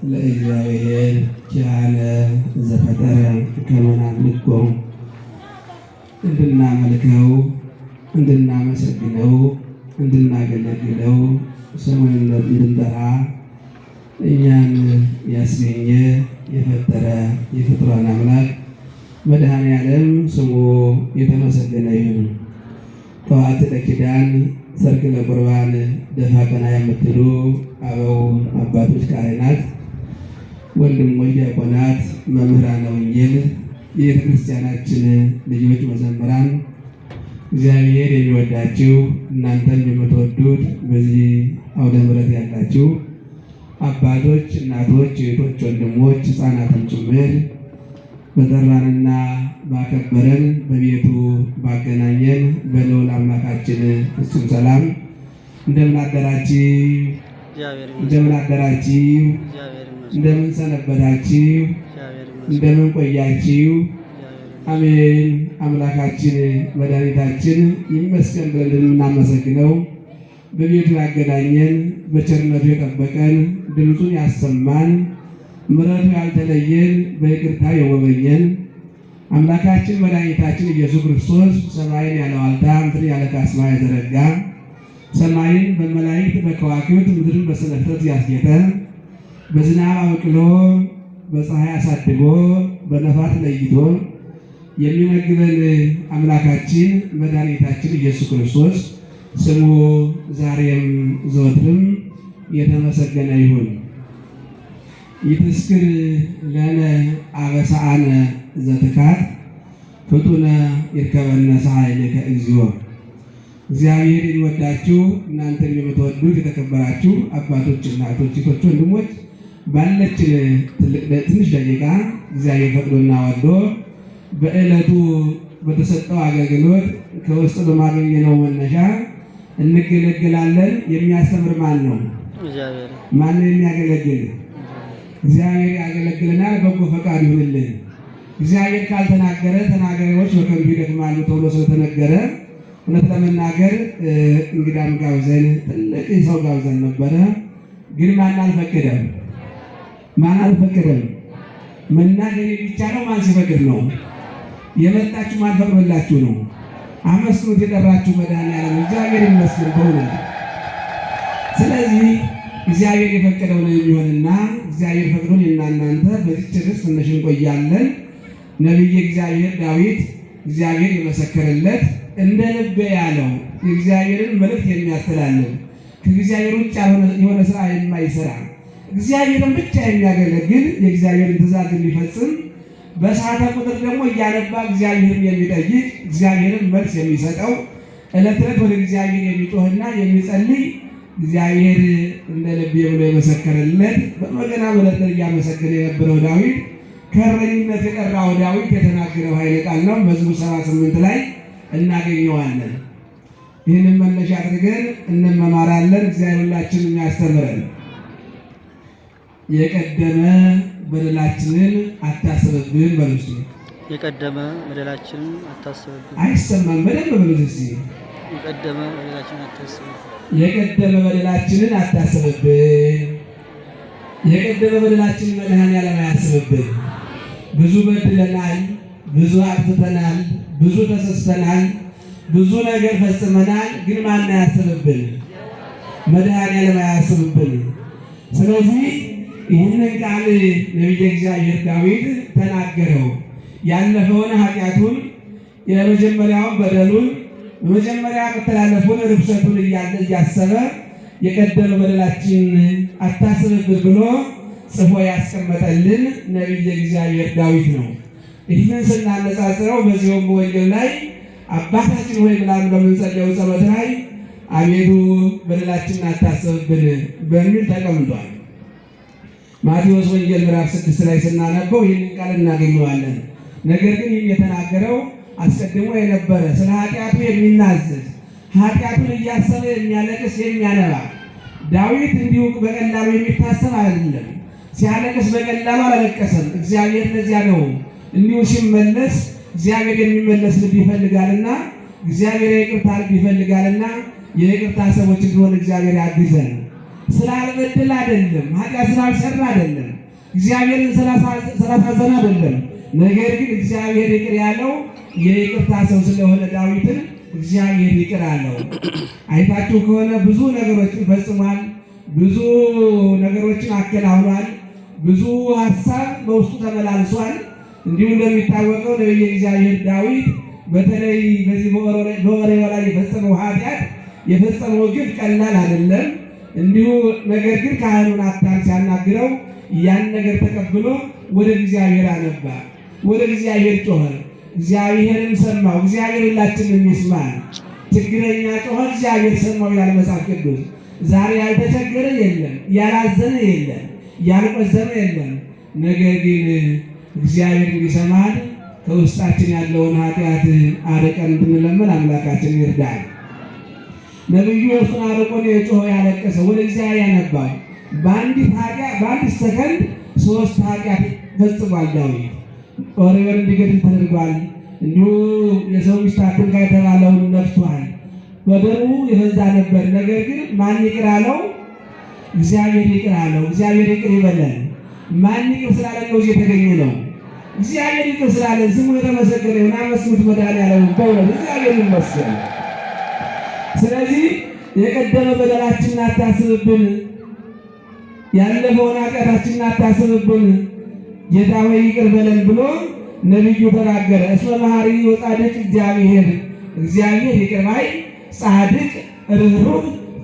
ለእግዚአብሔር ኪያነ ዘፈጠረ ከመናምልኮ እንድናመልከው እንድናመሰግነው እንድናገለግለው ስሙን እንድንጠራ እኛን ያስገኘ የፈጠረ የፍጡራን አምላክ መድኃኔዓለም ስሙ የተመሰገነ ይሁን። ጠዋት ለኪዳን ሰርክ ለቁርባን ደፋ ቀና የምትሉ አበው አባቶች፣ ካህናት፣ ወንድሞች ዲያቆናት፣ መምህራነ ወንጌል፣ የቤተ ክርስቲያናችን ልጆች፣ መዘምራን፣ እግዚአብሔር የሚወዳችሁ እናንተም የምትወዱት በዚህ አውደ ምሕረት ያላችሁ አባቶች፣ እናቶች፣ እህቶች፣ ወንድሞች፣ ሕፃናትም ጭምር በጠራንና ባከበረን በቤቱ ባገናኘን በልዑል አምላካችን ፍጹም ሰላም እንደምን አደራችሁ? እንደምን አደራችሁ? እንደምን ሰነበታችሁ? እንደምን ቆያችሁ? አሜን። አምላካችን መድኃኒታችን ይመስገን ብለን የምናመሰግነው በቤቱ ያገናኘን በቸርነቱ የጠበቀን ድምፁን ያሰማን ምሕረቱ ያልተለየን በይቅርታ የጎበኘን አምላካችን መድኃኒታችን ኢየሱስ ክርስቶስ ሰማይን ያለ ዋልታ ምድርን ያለ ካስማ የዘረጋ ሰማይን በመላእክት በከዋክብት ምድርን በስነ ፍጥረት ያስጌጠ በዝናብ አብቅሎ በፀሐይ አሳድጎ በነፋስ ለይቶ የሚመግበን አምላካችን መድኃኒታችን ኢየሱስ ክርስቶስ ስሙ ዛሬም ዘወትርም የተመሰገነ ይሁን። ይትስክር ለነ አበሳአነ ዘትካት ፍጡነ ይርከበነ ሣህለከ እግዚኦ። እግዚአብሔር የሚወዳችሁ እናንተን የምትወዱት የተከበራችሁ አባቶች፣ እናቶች፣ ሴቶች፣ ወንድሞች ባለችን ትንሽ ደቂቃ እግዚአብሔር ፈቅዶና ወዶ በዕለቱ በተሰጠው አገልግሎት ከውስጥ በማገኘነው መነሻ እንገለገላለን። የሚያስተምር ማን ነው? ማን ነው የሚያገለግል? እግዚአብሔር ያገለግለናል። በጎ ፈቃድ ይሁንልን። እግዚአብሔር ካልተናገረ ተናጋሪዎች በከንቱ ይደክማሉ ተብሎ ስለተነገረ እውነት ለመናገር እንግዳም ጋብዘን ትልቅ ሰው ጋብዘን ነበረ። ግን ማን አልፈቀደም? ማን አልፈቀደም? መናገር የሚቻለው ማን ሲፈቅድ ነው? የመጣችሁ ማን ፈቅዶላችሁ ነው? አመስግኑት የጠራችሁ መድኃኔዓለም እግዚአብሔር ይመስገን በእውነት። ስለዚህ እግዚአብሔር የፈቀደው ነው የሚሆንና እግዚአብሔር ፈቅዶን እናንተ በዚህች ርዕስ ትንሽ እንቆያለን። ነቢየ እግዚአብሔር ዳዊት እግዚአብሔር የመሰከረለት እንደ ልቤ ያለው የእግዚአብሔርን መልእክት የሚያስተላልፍ ከእግዚአብሔር ውጭ የሆነ ስራ የማይሰራ እግዚአብሔርን ብቻ የሚያገለግል የእግዚአብሔርን ትእዛዝ የሚፈጽም በሰዓተ ቁጥር ደግሞ እያነባ እግዚአብሔርን የሚጠይቅ እግዚአብሔርን መልስ የሚሰጠው ዕለት ዕለት ወደ እግዚአብሔር የሚጮህና የሚጸልይ እግዚአብሔር እንደ ልቤ ብሎ የመሰከረለት በበገና መለጠር እያመሰገነ የነበረው ዳዊት ከእረኝነት የጠራው ዳዊት የተናገረው ኃይለ ቃል ነው። መዝሙር 78 ላይ እናገኘዋለን። ይህንን መነሻ አድርገን እንመማራለን። እግዚአብሔር ሁላችንን ያስተምረን። የቀደመ በደላችንን አታስብብን በሉ እስኪ። የቀደመ በደላችንን አታስብብን። አይሰማም? በደንብ በሉት እስኪ። የቀደመ በደላችንን አታስብብን። የቀደመ በደላችንን አታስብብን። የቀደመ በደላችንን መድኃኔዓለም አያስብብን። ብዙ በድለናል፣ ብዙ አጥፍተናል፣ ብዙ ተሰስተናል፣ ብዙ ነገር ፈጽመናል። ግን ማን አያስብብን? መድኃኔዓለም አያስብብን። ስለዚህ ይህንን ቃል ነቢየ እግዚአብሔር ዳዊት ተናገረው። ያለፈውን ኃጢአቱን፣ የመጀመሪያውን በደሉን፣ በመጀመሪያ መተላለፉን፣ ርኩሰቱን እያሰበ የቀደመ በደላችን አታስብብን ብሎ ጽፎ ያስቀመጠልን ነቢየ እግዚአብሔር ዳዊት ነው። ይህንን ስናነጻጽረው በዚሁም በወንጌል ላይ አባታችን ሆይ ብለን በምንጸልየው ጸሎት ላይ አቤቱ በደላችንን አታስብብን በሚል ተቀምጧል። ማቴዎስ ወንጌል ምዕራፍ 6 ላይ ስናነበው ይህንን ቃል እናገኘዋለን። ነገር ግን ይህን የተናገረው አስቀድሞ የነበረ ስለ ኃጢአቱ የሚናዘዝ ኃጢአቱን እያሰበ የሚያለቅስ የሚያነባ ዳዊት እንዲሁ በቀላሉ የሚታሰብ አይደለም። ሲያለቅስ በቀላሉ አላለቀሰም። እግዚአብሔር ለዚያ ነው እንዲሁ ሲመለስ እግዚአብሔር የሚመለስ ልብ ይፈልጋልና እግዚአብሔር የይቅርታ ልብ ይፈልጋልና የይቅርታ ሰዎች እንደሆነ እግዚአብሔር ያግዘን። ስላልበደለ አይደለም፣ ኃጢአት ስላልሰራ አይደለም፣ እግዚአብሔርን ስላሳዘነ አይደለም። ነገር ግን እግዚአብሔር ይቅር ያለው የይቅርታ ሰው ስለሆነ ዳዊትን እግዚአብሔር ይቅር አለው። አይታችሁ ከሆነ ብዙ ነገሮችን ፈጽሟል፣ ብዙ ነገሮችን አከናውኗል፣ ብዙ ሀሳብ በውስጡ ተመላልሷል። እንዲሁም እንደሚታወቀው ነቢየ እግዚአብሔር ዳዊት በተለይ በዚህ በኦሪዮ ላይ የፈጸመው ኃጢአት የፈጸመው ግፍ ቀላል አይደለም። እንዲሁ ነገር ግን ካህኑን ናታን ሲያናግረው ያን ነገር ተቀብሎ ወደ እግዚአብሔር አነባ፣ ወደ እግዚአብሔር ጮኸ፣ እግዚአብሔርም ሰማው። እግዚአብሔር ሁላችንም ይስማል። ችግረኛ ጮኸ፣ እግዚአብሔር ሰማው ይላል መጽሐፍ ቅዱስ። ዛሬ ያልተቸገረ የለም፣ ያላዘነ የለም፣ ያልቆዘመ የለም። ነገር ግን እግዚአብሔር እንዲሰማን ከውስጣችን ያለውን ኃጢአት አርቀን እንድንለምን አምላካችን ይርዳል። ነቢዩ እርሱን አርቆ ነው የጮኸው ያለቀሰው፣ ወደ እግዚአብሔር ያነባው። በአንዲት ሰከንድ 3 ኃጢአት ፈጽሟል ዳዊት። ኦሪዮን እንዲገድል ተደርጓል። እንዲሁ የሰው ሚስት አትንካ የተባለውን ነክቷል። በደሉ የበዛ ነበር። ነገር ግን ማን ይቅር አለው? እግዚአብሔር ይቅር አለው። እግዚአብሔር ይቅር ይበለን። ማን ይቅር ስላለን ነው እዚህ የተገኘ ነው። እግዚአብሔር ይቅር ስላለን ስሙ የተመሰገነ ይሁን። አመስግኑት መድኃኒዓለም በእውነት እግዚአብሔር ይመስገን። ስለዚህ የቀደመ በደላችንን አታስብብን፣ ያለፈውን ኃጢአታችንን አታስብብን፣ ጌታ ሆይ ይቅር በለን ብሎ ነቢዩ ተናገረ። እስመ መሐሪ ወጻድቅ እግዚአብሔር፣ እግዚአብሔር ይቅር ባይ ጻድቅ ርኅሩኅ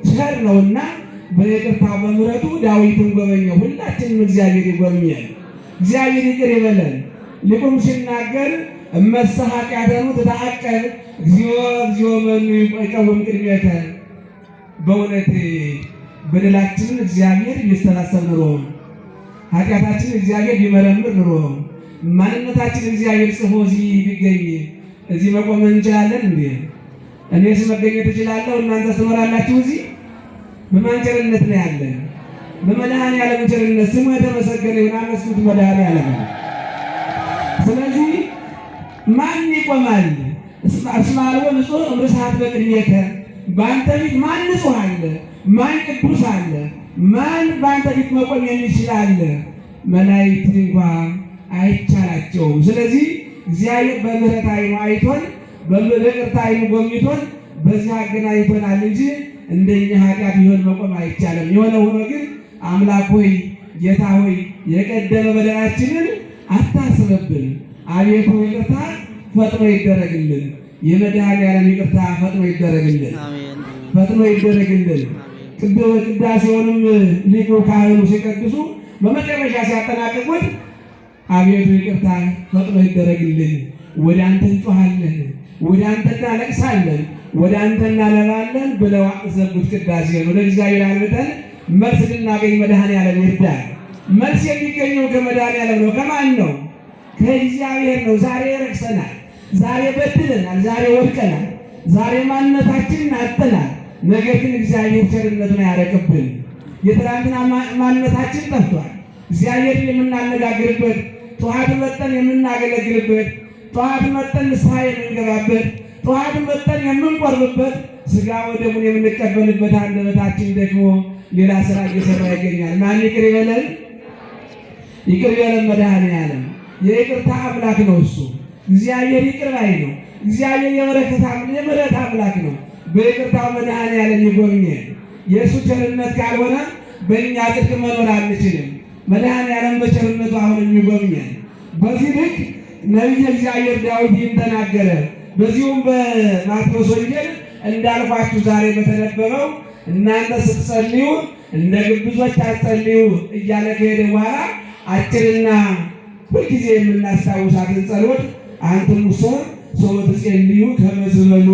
ቸር ነውና በይቅርታው በምሕረቱ ዳዊትን ጎበኘው። ሁላችንም እግዚአብሔር ይጎብኘን፣ እግዚአብሔር ይቅር ይበለን። ሊቁም ሲናገር እመሰ ኃጢአተኑ ትተዐቀብ እግዚኦ እግዚኦ መኑ ይቀውም ቅድሜከ። በእውነት በደላችንን እግዚአብሔር ቢስተሳሰብ ኑሮ፣ ኃጢአታችንን እግዚአብሔር ቢመረምር ኑሮ፣ ማንነታችን እግዚአብሔር ጽፎ እዚህ ቢገኝ እዚህ መቆም እንችላለን እንዴ? እኔስ መገኘት እችላለሁ? እናንተ ትኖራላችሁ እዚህ? በማን ቸርነት ነው ያለን? በመድኃኒዓለም ቸርነት። ስሙ የተመሰገነ ይሁን። አመስግኑት መድኃኒዓለም። ስለዚህ ማን ይቆማል? እስመ አልቦ ንጹሕ እምርሳት በቅድሜከ። በአንተ ፊት ማን ንጹሕ አለ? ማን ቅዱስ አለ? ማን በአንተ ፊት መቆም የሚችል አለ? መላእክት እንኳ አይቻላቸውም። ስለዚህ እግዚአብሔር በምሕረት ዓይኑ አይቶን፣ በይቅርታ ዓይኑ ጎብኝቶን በዚህ አገናኝቶናል እንጂ እንደኛ ኃጢአት ቢሆን መቆም አይቻልም። የሆነ ሆኖ ግን አምላክ ሆይ ጌታ ሆይ የቀደመ በደላችንን አታስብብን። አቤቱ ይቅርታ ፈጥኖ ይደረግልን። የመድኃኒዓለም ይቅርታ ፈጥኖ ይደረግልን፣ ፈጥኖ ይደረግልን። ቅዳሴውንም ሊቁ ካህኑ ሲቀድሱ በመጨረሻ ሲያጠናቅቁት አቤቱ ይቅርታ ፈጥኖ ይደረግልን፣ ወደ አንተ እንጮኻለን፣ ወደ አንተ እናለቅሳለን፣ ወደ አንተ እናለባለን ብለው ዘጉት ቅዳሴ ነው። ወደ እግዚአብሔር አልብተን መልስ ልናገኝ መድኃኒዓለም ይርዳል። መልስ የሚገኘው ከመድኃኒዓለም ነው። ከማን ነው? ከእግዚአብሔር ነው። ዛሬ ረክሰናል፣ ዛሬ በድለናል፣ ዛሬ ወድቀናል፣ ዛሬ ማንነታችንን አጥተናል። ነገር ግን እግዚአብሔር ቸርነቱን አያረቅብን። የትናንትና ማንነታችን ጠፍቷል። እግዚአብሔር የምናነጋግርበት፣ ጠዋት መጠን የምናገለግልበት፣ ጠዋት መጠን ንስሐ የምንገባበት፣ ጠዋት መጠን የምንቆርብበት፣ ሥጋ ወደሙን የምንቀበልበት አንደበታችን ደግሞ ሌላ ስራ እየሰራ ይገኛል። ማን ይቅር ይበለን? ይቅር ይበለን መድኃኒዓለም። የይቅርታ አምላክ ነው እሱ። እግዚአብሔር ይቅር ባይ ነው። እግዚአብሔር የምሕረት አምላክ ነው። በይቅርታው መድኃኒዓለም ይጎብኘን። የእሱ ቸርነት ካልሆነ በእኛ ጽድቅ መኖር አንችልም። መድኃኒዓለም በቸርነቱ አሁን የሚጎብኘን። በዚህ ልክ ነቢየ እግዚአብሔር ዳዊት ይህን ተናገረ። በዚሁም በማቴዎስ ወንጌል እንዳልኳችሁ ዛሬ በተነበበው እናንተ ስትጸልዩ እንደ ግብዞች አትጸልዩ እያለ ከሄደ በኋላ አጭርና ሁልጊዜ የምናስታውሳትን ጸሎት አንትሙሰ ሶበ ትጸልዩ ከመ ትበሉ፣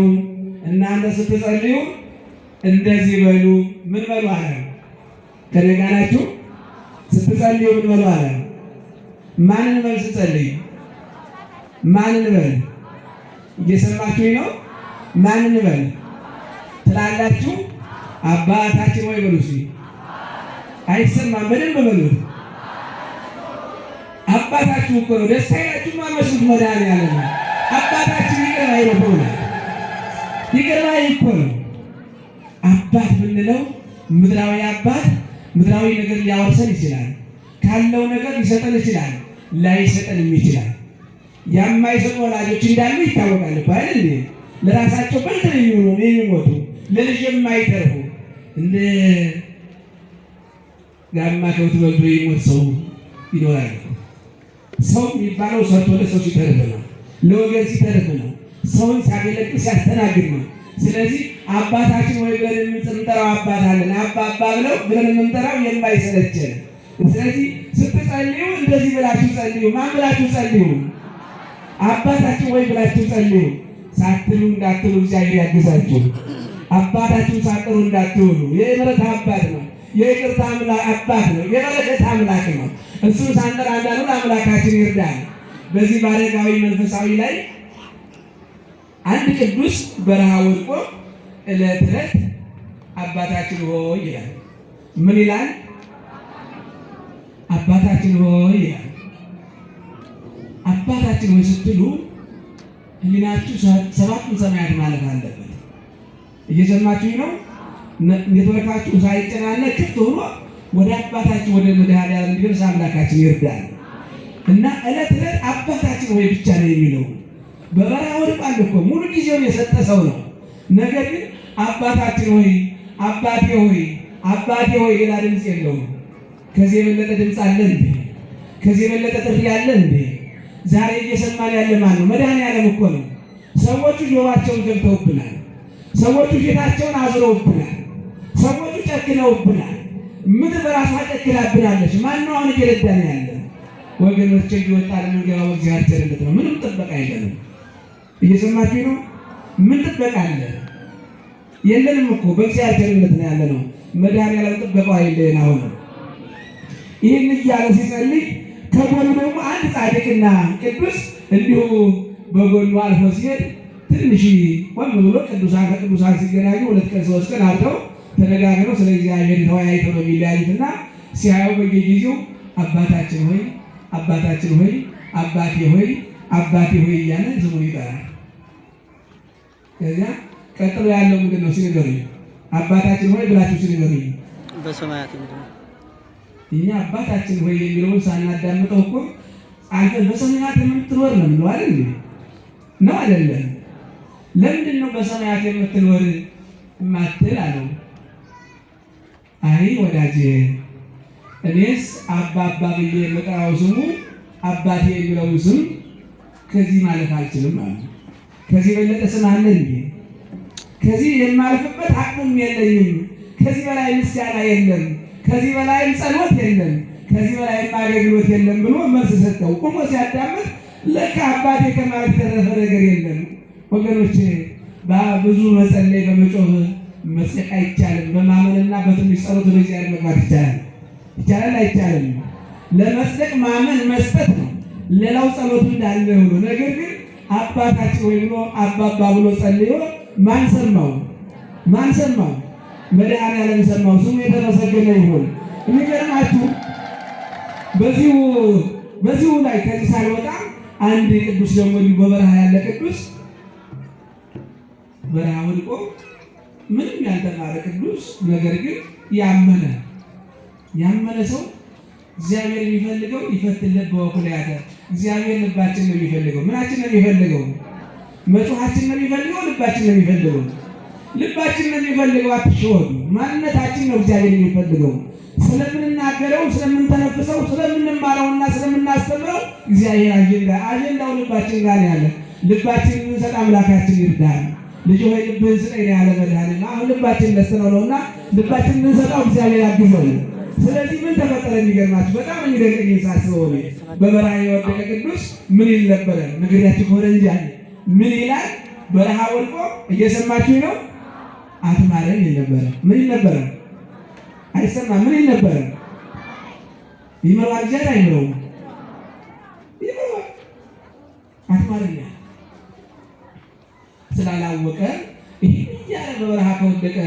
እናንተ ስትጸልዩ እንደዚህ በሉ። ምን በሉ አለ? ከእኔ ጋር ናችሁ? ስትጸልዩ ምን በሉ አለ? ማንን በል ስትጸልዩ? ማንን በል? እየሰማችሁኝ ነው? ማንን በል ትላላችሁ? አባታችን ወይ በሉ እስኪ። አይሰማም? በደንብ በሉት። አባታችሁ እኮ ነው። ደስ አይላችሁም? አመስሉት መድኃኒዓለም። አባታችን ይቅር ባይ ነው። ይቅር ባይ እኮ ነው። አባት ብንለው ምድራዊ አባት ምድራዊ ነገር ሊያወርሰን ይችላል። ካለው ነገር ሊሰጠን ይችላል፣ ላይሰጠንም ይችላል። የማይሰጡ ወላጆች እንዳሉ ይታወቃል እኮ አይደል እንዴ? ለራሳቸው በልተው የሚሞቱ ለልጅ የማይተርፉ እንደ ጋማ ከብት በልቶ የሚሞት ሰው ይኖራል። ሰው የሚባለው ሰርቶ ለሰው ሲተርፍ ነው፣ ለወገን ሲተርፍ ነው፣ ሰውን ሲያገለግል ሲያስተናግድ ነው። ስለዚህ አባታችን ወይ ብለን የምንጠራው አባት አለን። አባባ ብለን የምንጠራው የማይሰለቸን። ስለዚህ ስትጸልዩ እንደዚህ ብላችሁ ጸልዩ። ማን ብላችሁ ጸልዩ? አባታችን ወይ ብላችሁ ጸልዩ። ሳትሉ እንዳትሉ እግዚአብሔር ያግዛችሁ። አባታችሁን ሳትጠሩ እንዳትውሉ። የምሕረት አባት ነው፣ የይቅርታ አባት ነው፣ የበረከት አምላክ ነው። እሱን ሳንጠራ እንዳንውል አምላካችን ይርዳል። በዚህ በአረጋዊ መንፈሳዊ ላይ አንድ ቅዱስ በረሃ ወድቆ ዕለት ዕለት አባታችን ሆይ ይላል። ምን ይላል? አባታችን ሆይ ይላል። አባታችን ሆይ ስትሉ ሕሊናችሁ ሰባቱን ሰማያት ማለት አለበት። እየሰማችሁኝ ነው? ኔትወርካችሁ ሳይጨናነቅ ክፍት ሆኖ ወደ አባታችን ወደ መድኃኔዓለም እንዲደርስ አምላካችን ይርዳል እና ዕለት ዕለት አባታችን ሆይ ብቻ ነው የሚለው። በበረሃ ወድቋል እኮ ሙሉ ጊዜውን የሰጠ ሰው ነው። ነገር ግን አባታችን ሆይ አባቴ ሆይ አባቴ ሆይ ሌላ ድምፅ የለውም። ከዚህ የበለጠ ድምፅ አለ እንዴ? ከዚህ የበለጠ ጥሪ አለ እንዴ? ዛሬ እየሰማን ያለ ማን ነው? መድኃኔዓለም እኮ ነው። ሰዎቹ ጆሯቸውን ገብተውብናል። ሰዎቹ ፊታቸውን አዝረውብናል። ሰዎቹ ጨክነውብናል። ምድር በራሷ ጨክናብናለች። ማነው አሁን እየረዳን ያለ? ወገኖቼ እየወጣን የምንገባው እግዚአብሔር ቸርነት ነው። ምንም ጥበቃ የለንም። እየሰማችሁ ነው? ምን ጥበቃ አለ? የለንም እኮ በእግዚአብሔር ቸርነት ነው ያለ ነው። መድኃኔዓለም ጥበቃው አይለየን። አሁን ይህን እያለ ሲጸልይ ከጎኑ ደግሞ አንድ ጻድቅና ቅዱስ እንዲሁ በጎኑ አልፎ ሲሄድ ትንሽ ቆም ብሎ ቅዱሳን ከቅዱሳን ሲገናኙ 2 ቀን 3 ቀን አብረው ተነጋግረው ስለ እግዚአብሔር ተወያይተው ነው የሚለያዩትና ሲያየው በየጊዜው አባታችን ሆይ አባታችን ሆይ አባቴ ሆይ አባቴ ሆይ እያለ ስሙን ይጠራል። ከዚያ ቀጥሎ ያለው ምንድን ነው ሲነገሩኝ? አባታችን ሆይ ብላችሁ ሲነገሩኝ በሰማያት እኛ አባታችን ሆይ የሚለውን ሳናዳምጠው እኮ አንተን በሰማያት የምትኖር ነው የምንለው አይደል? ነው አይደለም? ለምንድን ነው በሰማያት የምትኖር ማትል አለው። አይ ወዳጄ እኔስ አባባ ብዬ የምጠራው ስሙ አባቴ የሚለውን ስም ከዚህ ማለት አልችልም አለ። ከዚህ በለጠ ስም አለ እንዴ? ከዚህ የማልፍበት አቅሙም የለኝም። ከዚህ በላይ ምስጋና የለም። ከዚህ በላይም ጸሎት የለም። ከዚህ በላይም አገልግሎት የለም ብሎ መልስ ሰጠው። ቆሞ ሲያዳምጥ ለካ አባቴ ከማለት የተረፈ ነገር የለም። ወገኖቼ ብዙ መጸለይ በመጮህ መስጠት አይቻልም። በማመንና በትንሽ ጸሎት ወደ እግዚአብሔር መግባት ይቻላል። ይቻላል አይቻልም? ለመስጠት ማመን መስጠት ነው። ሌላው ጸሎቱ እንዳለ ሆኖ ነገር ግን አባታችን ወይ ብሎ አባባ ብሎ ጸልዮ ማን ሰማው? ማን ሰማው? መድኃኔዓለም ሰማው። ስሙ የተመሰገነ ይሁን። የሚገርማችሁ በዚሁ ላይ ከዚህ ሳልወጣ አንድ ቅዱስ ደግሞ በበረሃ ያለ ቅዱስ በረሃ ወድቆ ምንም ያልተማረ ቅዱስ ነገር ግን ያመነ ሰው እግዚአብሔር የሚፈልገው ይፈትልህ በወኩልያተ እግዚአብሔር ልባችን ነው የሚፈልገው። ምናችን ነው የሚፈልገው? መጮኻችን ነው የሚፈልገው? ልባችን ነው የሚፈልገው? ልባችን ነው የሚፈልገው። አትሸወዱ። ማንነታችን ነው እግዚአብሔር የሚፈልገው። ስለምንናገረው፣ ስለምንተነፍሰው፣ ስለምንማረውና ስለምናስተምረው እግዚአብሔር አጀንዳው ልባችን ጋር ያለ። ልባችን እንሰጥ አምላካችን ይርዳል። ልጅ ሆይ ልብህን ስጠኝ ያለ መድኃኒዓለም አሁን ልባችን ደስተነው ነውና ልባችን እንሰጣው እግዚአብሔር ያግዘን። ስለዚህ ምን ተፈጠረ? የሚገርማችሁ በጣም የሚደንቀኝ ሳስበው ነው። በበረሃ የወደቀ ቅዱስ ምን ይል ነበረ? ነግሬያችሁ ከሆነ እንጂ ምን ይላል? በረሃ ወድቆ እየሰማችሁ ነው። አትማረን ይል ነበረ። ምን ይል ነበረ? አይሰማም። ምን ይል ነበረ? ይመራል ጀራ አይምረው ይመራል። አትማረን ስላላወቀ ይህ እያለ በበረሃ ከወደቀ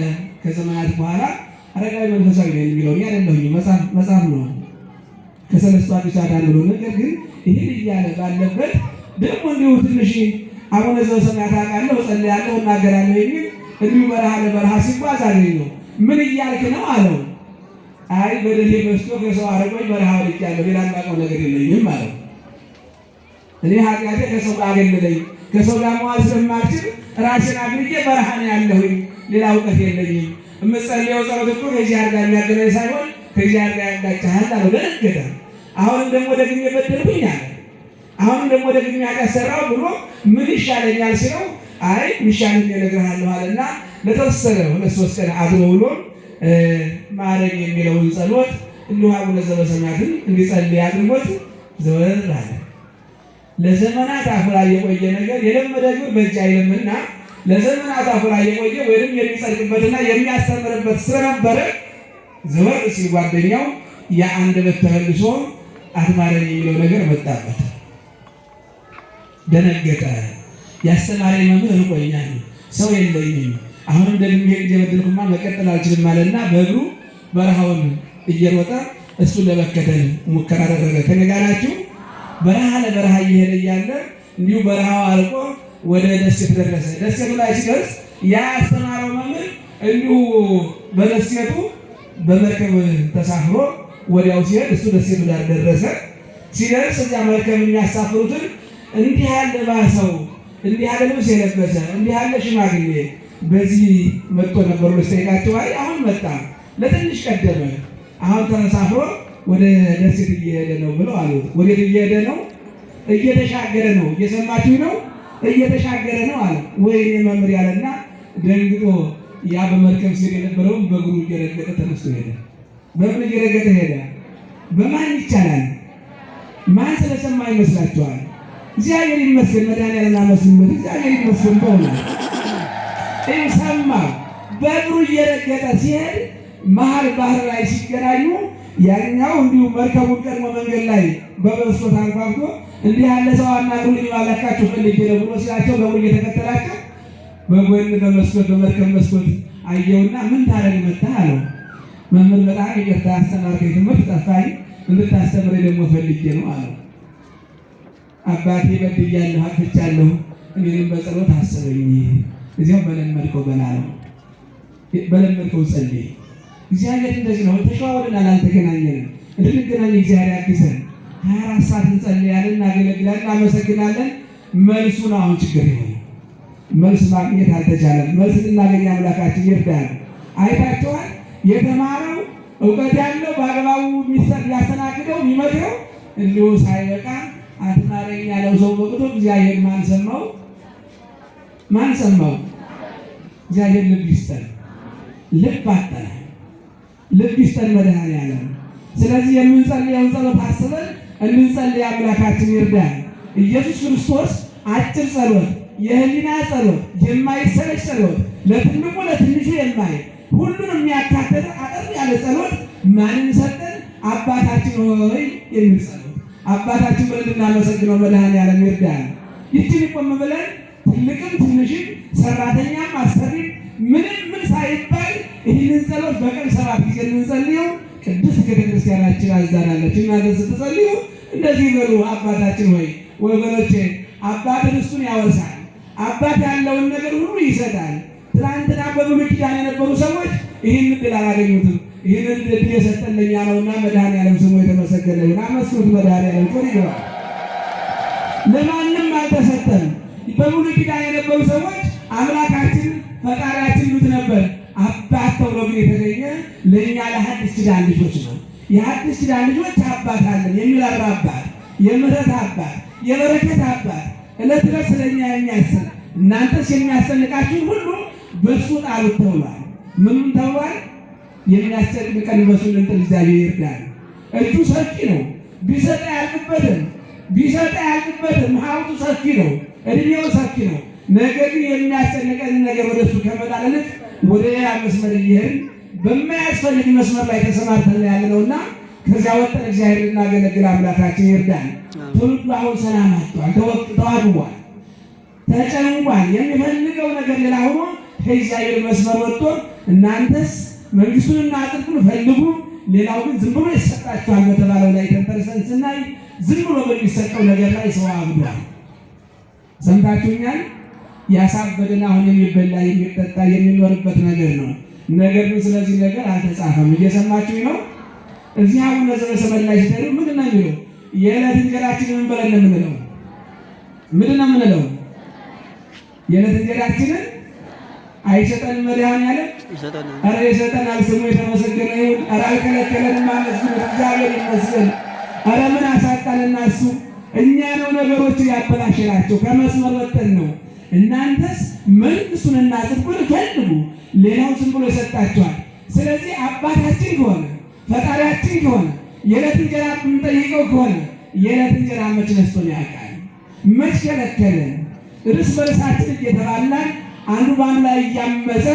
ከዘመናት በኋላ አረጋዊ መንፈሳዊ ነው የሚለው አይደለሁኝ። መጽሐፍ ነው ከሰለስቱ አዲስ አዳን ብሎ ነገር ግን ይህን እያለ ባለበት ደግሞ እንዲሁ ትንሽ አቡነ ዘበሰማያት አውቃለሁ፣ እጸልያለሁ፣ እናገራለሁ የሚል እንዲሁ በረሃ ለበረሃ ሲጓዝ አገኘው። ምን እያልክ ነው አለው። አይ በደሌ በዝቶ ከሰው አርቆኝ በረሃ ወድቄአለሁ፣ ሌላ የማውቀው ነገር የለኝም ማለት ነው። እኔ ኃጢአቴ ከሰው ጋር አገለለኝ፣ ከሰው ጋር መዋል ስለማልችል ራሴን አግልጬ በረሃ ነው ያለሁኝ፣ ሌላ እውቀት የለኝም። የምጸልየው ጸሎት እኮ ከእግዚአብሔር ጋር የሚያገናኝ ሳይሆን ከእግዚአብሔር ጋር ያጋጭሃል አለው። ደነገጠ። አሁንም ደግሞ ደግሜ በደልኩኝ አለ። አሁንም ደግሞ ደግሜ ኃጢአት ሰራሁ ብሎ ምን ይሻለኛል ሲለው አይ የሚሻለኝ እነግርሃለሁ አለና ለተወሰነ 2-3 ቀን አድሮ ውሎ ማረኝ የሚለውን ጸሎት እንዲሁ አቡነ ዘበሰማያትን እንዲጸልይ አድርጎት ዘወር አለ። ለዘመናት አፉ ላይ የቆየ ነገር የለመደ ግን በእጅ አይለምና ለዘመናት አፉ ላይ የቆየ ወይም የሚጸልቅበትና የሚያስተምርበት ስለነበረ ዘወር ሲል ጓደኛው የአንደበት ተመልሶ አትማረኝ የሚለው ነገር መጣበት። ደነገጠ። ያስተማረኝ መምህር ርቆኛል፣ ሰው የለኝም፣ አሁንም ደግሜ እየበደልኩማ መቀጠል አልችልም አለና በእግሩ በረሃውን እየሮጠ እሱን ለመከተል ሙከራ አደረገ። ከነጋራችሁ በረሃ ለበረሃ እየሄደ እያለ እንዲሁ በረሃው አልቆ ወደ ደሴት ደረሰ። ደሴቱ ላይ ሲደርስ ያ ያስተማረው መምህር እንዲሁ በደሴቱ በመርከብ ተሳፍሮ ወዲያው ሲሄድ እሱ ደሴቱ ጋር ደረሰ። ሲደርስ እዚያ መርከብ የሚያሳፍሩትን እንዲህ ያለ ባሰው፣ እንዲህ ያለ ልብስ የለበሰ፣ እንዲህ ያለ ሽማግሌ በዚህ መጥቶ ነበር ብሎ ሲጠይቃቸው አይ አሁን መጣ፣ ለትንሽ ቀደመ፣ አሁን ተሳፍሮ ወደ ደሴት እየሄደ ነው ብለው አሉት። ወዴት እየሄደ ነው? እየተሻገረ ነው። እየሰማችሁ ነው? እየተሻገረ ነው አለ። ወይኔ መምህር ያለና ደንግጦ ያ በመርከብ ሲሄድ የነበረውን በእግሩ እየረገጠ ተነስቶ ሄደ። በምን እየረገጠ ሄደ? በማን ይቻላል? ማን ስለሰማ ይመስላችኋል? እግዚአብሔር ይመስገን። መድኃኒዓለም አመስግኑት። እግዚአብሔር ይመስገን። በእውነት ሰማ። በእግሩ እየረገጠ ሲሄድ መሀል ባህር ላይ ሲገናኙ ያኛው እንዲሁ መርከቡን ቀድሞ መንገድ ላይ በመስኮት አንኳኩቶ እንዲህ ያለ ሰው አናግሩልኝ ባላካችሁ ፈልጌ ነው ብሎ ሲላቸው በእግሩ እየተከተላቸው በጎን በመስኮት በመርከብ መስኮት አየውና ምን ታደርግ መጣህ አለው። መምህር በጣም ይቅርታ አስተማርከኝ፣ ትምህርት ጠፋኝ፣ እንድታስተምረኝ ደግሞ ፈልጌ ነው አለው። አባቴ በድያለሁ፣ አጥፍቻለሁ፣ እኔንም በጸሎት አስበኝ፣ እዚያው በለመድከው በላ ነው በለመድከው ጸልይ። እግዚአብሔር እንደዚህ ነው። ተሸዋውደናል፣ አልተገናኘንም። እንድንገናኝ እግዚአብሔር ያግዘን። 24 ሰዓት እንጸልያለን፣ እናገለግላለን፣ እናመሰግናለን። መልሱ ነው አሁን ችግር የሆነ። መልስ ማግኘት አልተቻለም። መልስ ልናገኝ አምላካችን ይርዳል። አይታችኋል። የተማረው እውቀት ያለው በአግባቡ ሊያስተናግደው የሚመክረው እንዲሁ ሳይበቃ አትማረኝ ያለው ሰው በቅቶ እግዚአብሔር ማን ሰማው? ማን ሰማው? እግዚአብሔር ልብ ይስጠን። ልብ አጠረ ልብ ይስጠን መድኃኒዓለም። ስለዚህ የምንጸልየውን ጸሎት አስበን እንድንጸልይ አምላካችን ይርዳል። ኢየሱስ ክርስቶስ አጭር ጸሎት፣ የህሊና ጸሎት፣ የማይሰለች ጸሎት፣ ለትልቁ ለትንሹ የማይል ሁሉን የሚያካትት አጠር ያለ ጸሎት ማንን ሰጠን? አባታችን ሆይ የሚል ጸሎት። አባታችን ብለን እናመሰግነው መድኃኒዓለም ይርዳል። ይችን ቆም ብለን ትልቅም ትንሽም ሰራተኛም አሰሪም ምንም ምን ሳይባል ይህንን ጸሎት በቀን 7 ጊዜ እንጸልየው ቅድስት ቤተክርስቲያናችን አዛናለች። እናንተ ስትጸልዩ እንደዚህ በሉ። አባታችን ሆይ። ወገኖቼ አባት ርስቱን ያወርሳል። አባት ያለውን ነገር ሁሉ ይሰጣል። ትናንትና በብሉይ ኪዳን የነበሩ ሰዎች ይህን ዕድል አላገኙትም። ይህንን ዕድል የሰጠን ለእኛ ነውና መድኃኒዓለም ስሙ የተመሰገነ ይሁን። አመስግኑት መድኃኒዓለም ክብር ይግባው። ለማንም አልተሰጠም። በብሉይ ኪዳን የነበሩ ሰዎች አምላካችን ፈጣሪያችን ይሉት ነበር። አባት ተብሎ ግን የተገኘ ለእኛ ለሐዲስ ኪዳን ልጆች ነው። የሐዲስ ኪዳን ልጆች አባት አለን። የሚራራ አባት፣ የምሕረት አባት፣ የበረከት አባት፣ ዕለት ዕለት ስለኛ የሚያስብ እናንተስ የሚያስጨንቃችሁን ሁሉ በእሱ ጣሉት ተብሏል። ምንም ተብሏል? የሚያስጨንቀን በእሱ እንጥል። እግዚአብሔር ይርዳል። እጁ ሰፊ ነው። ቢሰጥ አያልቅበትም። ቢሰጥ አያልቅበትም። ሀብቱ ሰፊ ነው። እድሜው ሰፊ ነው። ነገር ግን የሚያስጨንቀን ነገር ወደ እሱ ከመጣል ይልቅ ወደ ሌላ መስመር እየሄድን በማያስፈልግ መስመር ላይ ተሰማርተን ያለነውና ከዚያ ወጥተን እግዚአብሔር እናገለግል አምላካችን ይርዳል። ትውልዱ አሁን ሰላም አጥቷል፣ ተዋግቧል፣ ተጨንቋል። የሚፈልገው ነገር ሌላ ሆኖ ከእግዚአብሔር መስመር ወጥቶ እናንተስ መንግስቱንና ጽድቁን ፈልጉ፣ ሌላው ግን ዝም ብሎ ይሰጣችኋል በተባለው ላይ ተንተርሰን ስናይ ዝም ብሎ በሚሰጠው ነገር ላይ ሰው አብዷል። ሰምታችሁኛል። ያሳበደን አሁን የሚበላ የሚጠጣ የሚኖርበት ነገር ነው። ነገር ግን ስለዚህ ነገር አልተጻፈም። እየሰማችሁ ነው። እዚህ አቡነ ዘበሰማያት ላይ ሲተሩ ምንድን ነው የሚለው? የዕለት እንጀራችንን ምን በለን የምንለው? ምንድን ነው የምንለው? የዕለት እንጀራችንን አይሰጠን መድኃኒዓለም? ኧረ ይሰጠናል። ስሙ የተመሰገነ ይሁን። ኧረ አልከለከለንም። አመስግኑት፣ እግዚአብሔር ይመስገን። ኧረ ምን አሳጣንና እሱ እኛ ነው ነገሮችን ያበላሸናቸው። ከመስመር ወጥተን ነው። እናንተስ መንግሥቱንና ጽድቁን ፈልጉ፣ ሌላው ዝም ብሎ ይሰጣችኋል። ስለዚህ አባታችን ከሆነ ፈጣሪያችን ከሆነ የዕለት እንጀራ የምንጠይቀው ከሆነ የዕለት እንጀራ መች ነስቶን ያውቃል? መች ከለከለን? እርስ በርሳችን እየተባላን አንዱ በአንዱ ላይ እያመፀ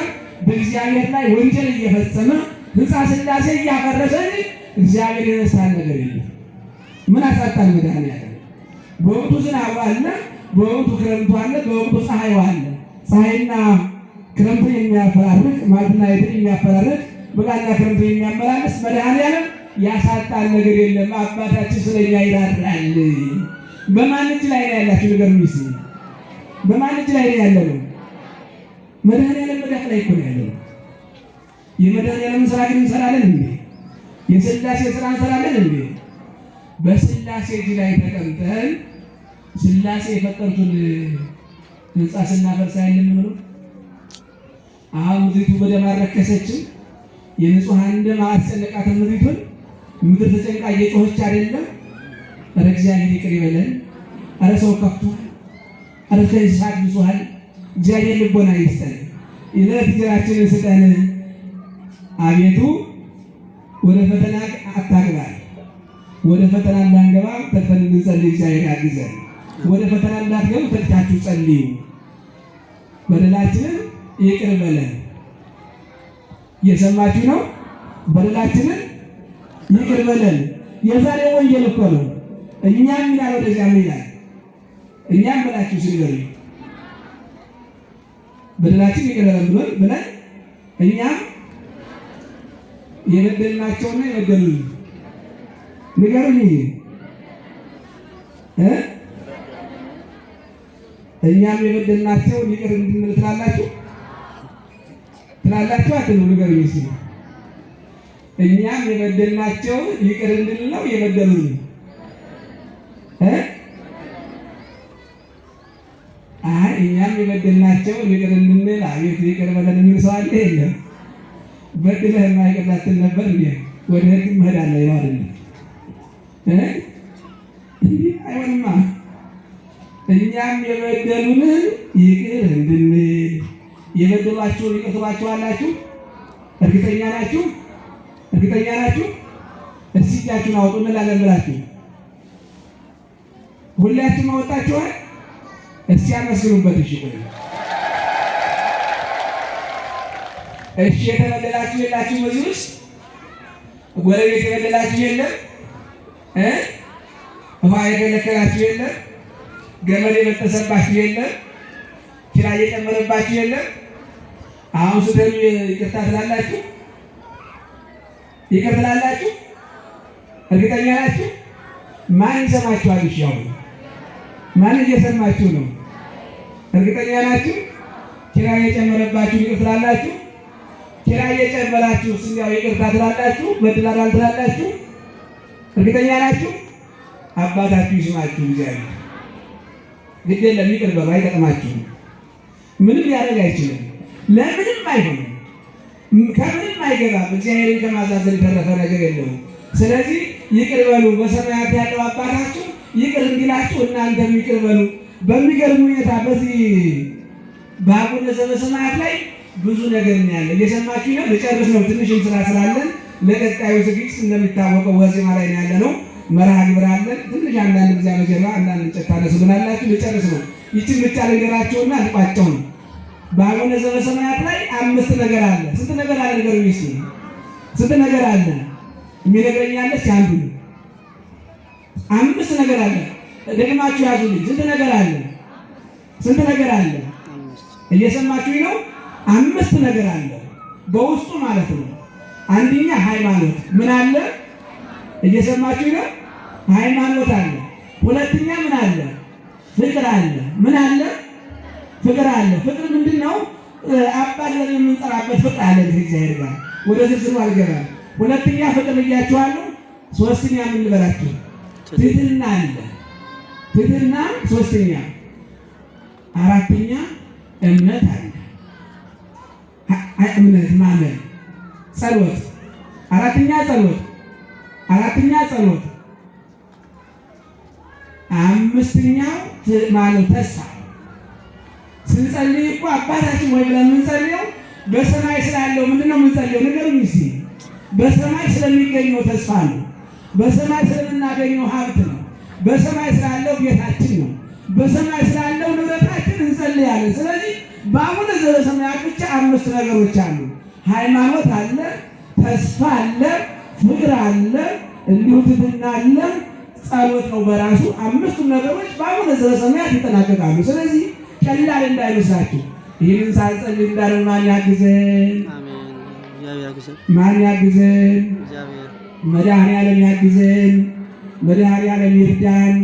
በእግዚአብሔር ላይ ወንጀል እየፈጸመ ሕንፃ ሥላሴ እያፈረሰ እግዚአብሔር የነሳን ነገር የለም። ምን አሳጣን? መድኃኒዓለም በወቅቱ ዝናቡ አለ፣ በወቅቱ ክረምቱ አለ፣ በወቅቱ ፀሐዩ አለ። ፀሐይና ክረምቱን የሚያፈራርቅ ማለትና የትን የሚያፈራርቅ በጋና ክረምቱን የሚያመላለስ መድኃኒዓለም ያሳጣን ነገር የለም። አባታችን ስለኛ ይራራል። በማን እጅ ላይ ነው ያላችሁ? ንገሩኝ እስኪ። በማን እጅ ላይ ነው ያለነው? መድኃኒዓለም መዳፍ ላይ እኮ ነው ያለው። የመድኃኒዓለም ስራ ግን እንሰራለን እንዴ? የሥላሴ ስራ እንሰራለን እንዴ? በሥላሴ እጅ ላይ ተቀምጠን ሥላሴ የፈጠሩትን ሕንፃ ስናፈርስ አይደለም ነው። አሁን ምድሪቱ በደም አልረከሰችም። የንጹሐን ደም አስጨነቃትም ምድሪቱን። ምድር ተጨንቃ እየጮኸች አይደለም? ኧረ እግዚአብሔር ይቅር ይበለን። ኧረ ሰው ከፍቷል። ኧረ ከእንስሳት ብሶሃል። እግዚአብሔር ልቦና ይስጠን። የዕለት እንጀራችንን ስጠን። አቤቱ ወደ ፈተና አታግባን። ወደ ፈተና እንዳንገባ ተግተን እንጸልይ። እግዚአብሔር ያግዘን። ወደ ፈተና እንዳትገቡ ተግታችሁ ጸልዩ። በደላችንን ይቅር በለን። እየሰማችሁ ነው? በደላችንን ይቅር በለን። የዛሬ ወንጌል እኮ ነው። እኛም ይላል ወደዚያም ይላል። እኛም በላችሁ ሲገሩ በደላችን ይቅር በለን ብለን እኛም የበደልናቸውና የበደሉን ንገሩኝ። እኛም የበደልናቸውን ይቅር እንድንል ትላላችሁ አትሉ? ንገሩኝ እስኪ። እኛም የበደልናቸውን ይቅር እንድንል ነው የበደሉን? አይ እኛም የበደልናቸውን ይቅር እንድንል አቤት ይቅር በለን የሚል ሰው አለ? የለም። በድለህማ ይቅር ላትል ነበር እንዴ? ወደ ሕግ መሄዳለህ ይለው አይደለም? እንዲህ አይሆንማ። እኛም የበደሉንን ይቅር እንድንል። የበደሏችሁን ይቅር ትሏችኋላችሁ? እርግጠኛ ናችሁ? እርግጠኛ ናችሁ? እስኪ እጃችሁን አውጡ እንላለን ብላችሁ ሁላችሁም አወጣችኋል? እስኪ አመስግኑበት። እሺ ቆይ እሺ፣ የተበደላችሁ የላችሁም? እዚህ ውስጥ ጎረቤት የበደላችሁ የለም? ውሃ የከለከላችሁ የለም? ገመድ የበጠሰባችሁ የለም? ኪራይ የጨመረባችሁ የለም? አሁን ስትሄዱ ይቅርታ ትላላችሁ? ይቅር ትላላችሁ? እርግጠኛ ናችሁ? ማን ይሰማችኋል? እሺ አሁን ማን እየሰማችሁ ነው? እርግጠኛ ናችሁ? ኪራይ የጨመረባችሁ ይቅር ትላላችሁ? ኪራይ የጨመራችሁ እንዲያው ይቅርታ ትላላችሁ? በድላላል ትላላችሁ? እርግጠኛ ናችሁ? አባታችሁ ይስማችሁ። እግዚአብሔር ግድ የለም ይቅር በሉ። አይጠቅማችሁም። ምንም ሊያደርግ አይችልም። ለምንም አይሆንም። ከምንም አይገባም። እግዚአብሔርን ከማዛዘን የተረፈ ነገር የለውም። ስለዚህ ይቅር በሉ። በሰማያት ያለው አባታችሁ ይቅር እንዲላችሁ እናንተም ይቅር በሉ። በሚገርም ሁኔታ በዚህ በአቡነ ዘበሰማያት ላይ ብዙ ነገር ነው ያለ። እየሰማችሁ ነው። ልጨርስ ነው። ትንሽም ስራ ስላለን ለቀጣዩ ዝግጅት እንደሚታወቀው ዋዜማ ላይ ነው ያለ ነው። መርሃ ግብር አለን። ትንሽ አንዳንድ ጊዜ መጀራ አንዳንድ እንጨት ታነሱልናላችሁ። ልጨርስ ነው። ይችን ብቻ ልንገራቸውና ልቋጨው ነው። በአቡነ ዘበሰማያት ላይ 5 ነገር አለ። ስንት ነገር አለ? ንገሩኝ እስኪ። ስንት ነገር አለ? የሚነግረኛለች አንዱ 5 ነገር አለ። ደግማችሁ ያዙልኝ። ስንት ነገር አለ? ስንት ነገር አለ? እየሰማችሁ ነው? 5 ነገር አለ በውስጡ ማለት ነው። አንደኛ ሃይማኖት ምን አለ? እየሰማችሁ ነው? ሃይማኖት አለ። ሁለተኛ ምን አለ? ፍቅር አለ። ምን አለ? ፍቅር አለ። ፍቅር ምንድን ነው? አባት የምንጠራበት ፍቅር አለ እግዚአብሔር ጋር። ወደ ዝርዝሩ አልገባም። ሁለተኛ ፍቅር ብያችኋለሁ። ሶስተኛ ምን ልበላችሁ? ትህትና አለ። ትህትና ሶስተኛ። አራተኛ እምነት አለ። እምነት ማመን፣ ጸሎት። አራተኛ ጸሎት። አምስተኛው ማለት ተስፋ። ስንጸልይ እኮ አባታችን ወይ ብለን የምንጸልየው በሰማይ ስላለው ምንድነው የምንጸልየው? ንገሩኝ እስኪ። በሰማይ ስለሚገኘው ተስፋ ነው። በሰማይ ስለምናገኘው ሀብት ነው። በሰማይ ስላለው ቤታችን ነው። በሰማይ ስላለው ንብረታችን እንጸልያለን። ስለዚህ በአቡነ ዘበሰማያት ብቻ 5 ነገሮች አሉ። ሃይማኖት አለ፣ ተስፋ አለ፣ ፍቅር አለ፣ እንዲሁ ትህትና አለ፣ ጸሎት ነው በራሱ። 5ቱም ነገሮች በአቡነ ዘበሰማያት ይጠናቀቃሉ። ስለዚህ ቀላል እንዳይመስላችሁ። ይህንን ሳንጸልይ እንዳለን ማን ያግዘን? ማን ያግዘን? መድኃኔዓለም ያግዘን። መድኃኔዓለም ይርዳን።